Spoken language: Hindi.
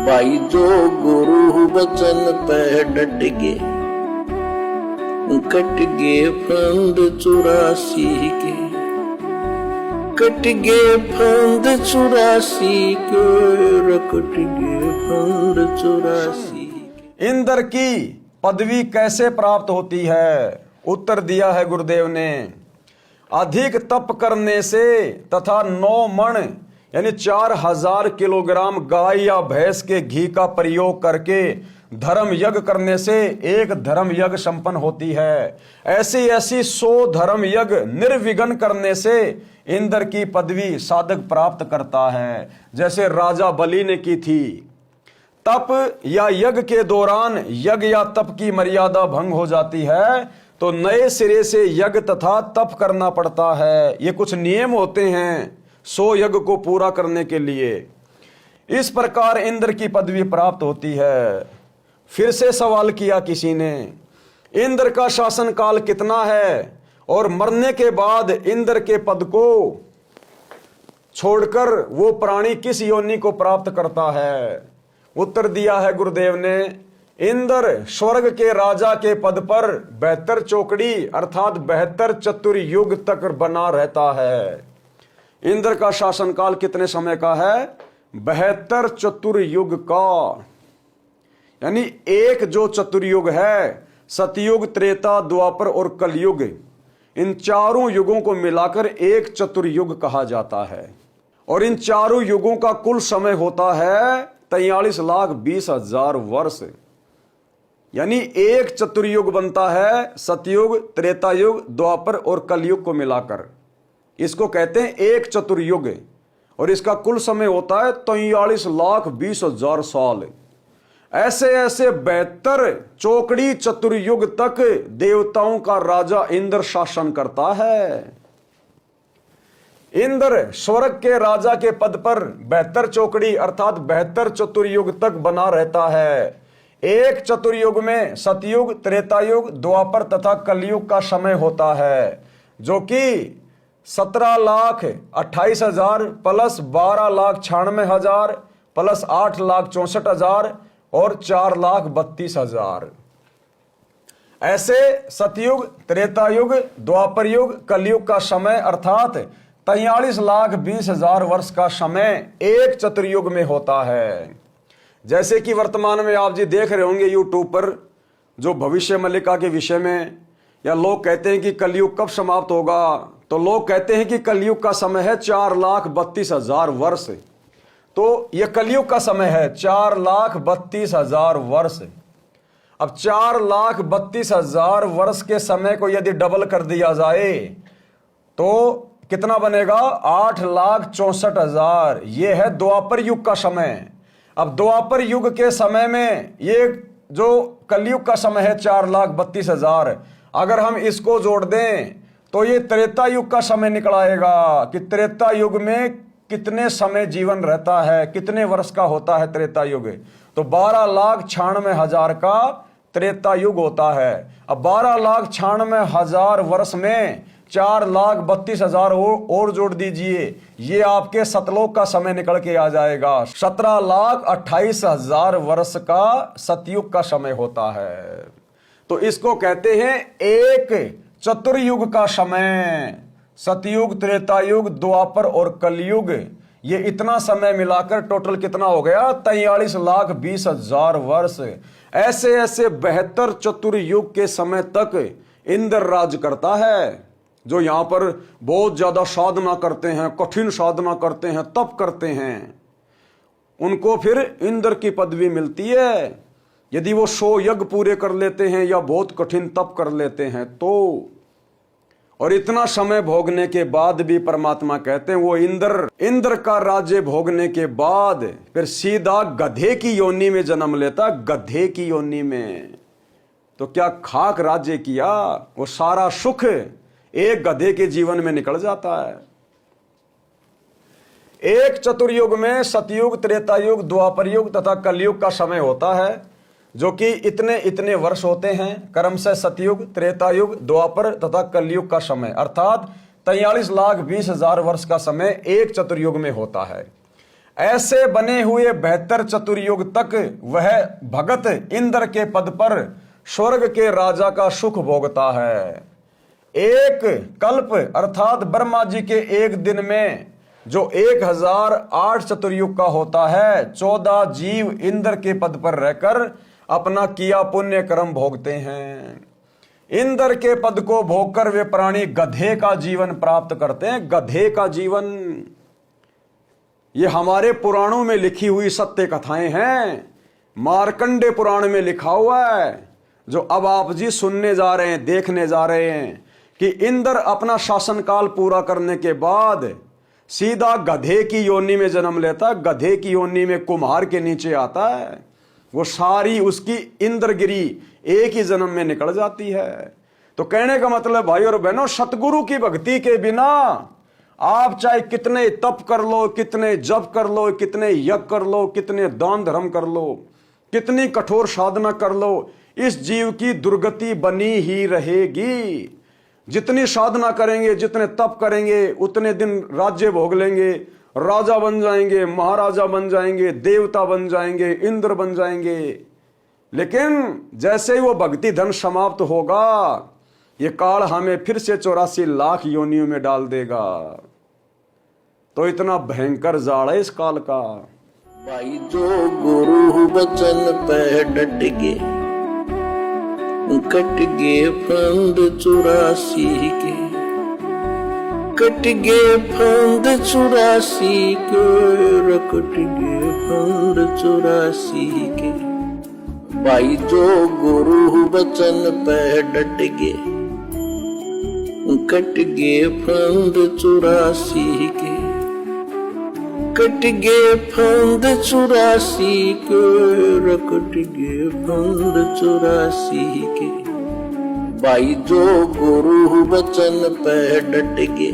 भाई जो गुरु वचन पे डट गए, कट गए फंद 84 के, कट गए फंद 84 के, कट गए फंद 84 के। इंद्र की पदवी कैसे प्राप्त होती है? उत्तर दिया है गुरुदेव ने, अधिक तप करने से तथा 9 मण यानी 4000 किलोग्राम गाय या भैंस के घी का प्रयोग करके धर्म यज्ञ करने से एक धर्म यज्ञ संपन्न होती है। ऐसी ऐसी 100 धर्म यज्ञ निर्विघ्न करने से इंद्र की पदवी साधक प्राप्त करता है, जैसे राजा बलि ने की थी। तप या यज्ञ के दौरान यज्ञ या तप की मर्यादा भंग हो जाती है तो नए सिरे से यज्ञ तथा तप करना पड़ता है। ये कुछ नियम होते हैं 100 यज्ञ को पूरा करने के लिए। इस प्रकार इंद्र की पदवी प्राप्त होती है। फिर से सवाल किया किसी ने, इंद्र का शासन काल कितना है और मरने के बाद इंद्र के पद को छोड़कर वो प्राणी किस योनि को प्राप्त करता है? उत्तर दिया है गुरुदेव ने, इंद्र स्वर्ग के राजा के पद पर 72 चौकड़ी अर्थात 72 चतुर्युग तक बना रहता है। इंद्र का शासनकाल कितने समय का है? 72 चतुर्युग का। यानी एक जो चतुर्युग है, सतयुग, त्रेता, द्वापर और कलयुग, इन चारों युगों को मिलाकर एक चतुर्युग कहा जाता है। और इन चारों युगों का कुल समय होता है 43,20,000 वर्ष। यानी एक चतुर्युग बनता है सतयुग, त्रेतायुग, द्वापर और कलयुग को मिलाकर। इसको कहते हैं एक चतुर्युग और इसका कुल समय होता है 43,20,000 साल। ऐसे ऐसे 72 चौकड़ी चतुर्युग तक देवताओं का राजा इंद्र शासन करता है। इंद्र स्वर्ग के राजा के पद पर 72 चौकड़ी अर्थात 72 चतुर्युग तक बना रहता है। एक चतुर्युग में सतयुग, त्रेतायुग, द्वापर तथा कलयुग का समय होता है, जो कि 17,28,000 प्लस 12,96,000 प्लस 8,64,000 और 4,32,000। ऐसे सतयुग, त्रेतायुग, द्वापर युग, कलयुग का समय अर्थात 43,20,000 वर्ष का समय एक चतुर्युग में होता है। जैसे कि वर्तमान में आप जी देख रहे होंगे यूट्यूब पर जो भविष्य मल्लिका के विषय में, या लोग कहते हैं कि कलयुग कब समाप्त होगा, तो लोग कहते हैं कि कलयुग का समय है 4,32,000 वर्ष। तो यह कलयुग का समय है 4,32,000 वर्ष। अब 4,32,000 वर्ष के समय को यदि डबल कर दिया जाए तो कितना बनेगा? 8,64,000। यह है द्वापर युग का समय। अब द्वापर युग के समय में ये जो कलयुग का समय है 4,32,000, अगर हम इसको जोड़ दें तो ये त्रेता युग का समय निकल आएगा कि त्रेता युग में कितने समय जीवन रहता है, कितने वर्ष का होता है त्रेता युग। तो 12,96,000 का त्रेता युग होता है। अब 12,96,000 वर्ष में 4,32,000 और जोड़ दीजिए, ये आपके सतलोक का समय निकल के आ जाएगा। 17,28,000 वर्ष का सतयुग का समय होता है। तो इसको कहते हैं एक चतुर्युग का समय। सतयुग, त्रेतायुग, द्वापर और कलयुग, ये इतना समय मिलाकर टोटल कितना हो गया? 43,20,000 वर्ष। ऐसे ऐसे 72 चतुर्युग के समय तक इंद्र राज करता है। जो यहां पर बहुत ज्यादा साधना करते हैं, कठिन साधना करते हैं, तप करते हैं, उनको फिर इंद्र की पदवी मिलती है। यदि वो 100 यज्ञ पूरे कर लेते हैं या बहुत कठिन तप कर लेते हैं तो। और इतना समय भोगने के बाद भी परमात्मा कहते हैं वो इंद्र का राज्य भोगने के बाद फिर सीधा गधे की योनि में जन्म लेता। गधे की योनि में तो क्या खाक राज्य किया, वो सारा सुख एक गधे के जीवन में निकल जाता है। एक चतुर्युग में सतयुग, त्रेतायुग, द्वापर युग तथा कलयुग का समय होता है, जो कि इतने इतने वर्ष होते हैं। क्रमशः सतयुग, त्रेतायुग, द्वापर तथा कलयुग का समय अर्थात 43,20,000 वर्ष का समय एक चतुर्युग में होता है। ऐसे बने हुए 72 चतुर्युग तक वह भगत इंद्र के पद पर स्वर्ग के राजा का सुख भोगता है। एक कल्प अर्थात ब्रह्मा जी के एक दिन में जो 1008 चतुर्युग का होता है, 14 जीव इंद्र के पद पर रहकर अपना किया पुण्य कर्म भोगते हैं। इंद्र के पद को भोगकर वे प्राणी गधे का जीवन प्राप्त करते हैं। गधे का जीवन, ये हमारे पुराणों में लिखी हुई सत्य कथाएं हैं। मार्कंडे पुराण में लिखा हुआ है, जो अब आप जी सुनने जा रहे हैं, देखने जा रहे हैं, कि इंद्र अपना शासनकाल पूरा करने के बाद सीधा गधे की योनि में जन्म लेता है। गधे की योनि में कुम्हार के नीचे आता है। वो सारी उसकी इंद्रगिरी एक ही जन्म में निकल जाती है। तो कहने का मतलब भाई और बहनों, सतगुरु की भक्ति के बिना आप चाहे कितने तप कर लो, कितने जप कर लो, कितने यज्ञ कर लो, कितने दान धर्म कर लो, कितनी कठोर साधना कर लो, इस जीव की दुर्गति बनी ही रहेगी। जितनी साधना करेंगे, जितने तप करेंगे, उतने दिन राज्य भोग लेंगे, राजा बन जाएंगे, महाराजा बन जाएंगे, देवता बन जाएंगे, इंद्र बन जाएंगे। लेकिन जैसे ही वो भक्ति धन समाप्त होगा, ये काल हमें फिर से 84 लाख योनियों में डाल देगा। तो इतना भयंकर जाड़ है इस काल का। भाई जो गुरु बचन पे डट गे, कट गे फंद 84 के, कट गे फंद 84 के, रकट गे फंद 84 के। भाई जो गुरु बचन पे डट गे, कट गे फंद 84 के, कट गे फंद 84 के, रकट गे फंद 84 के। भाई जो गुरु बचन पे डट गे,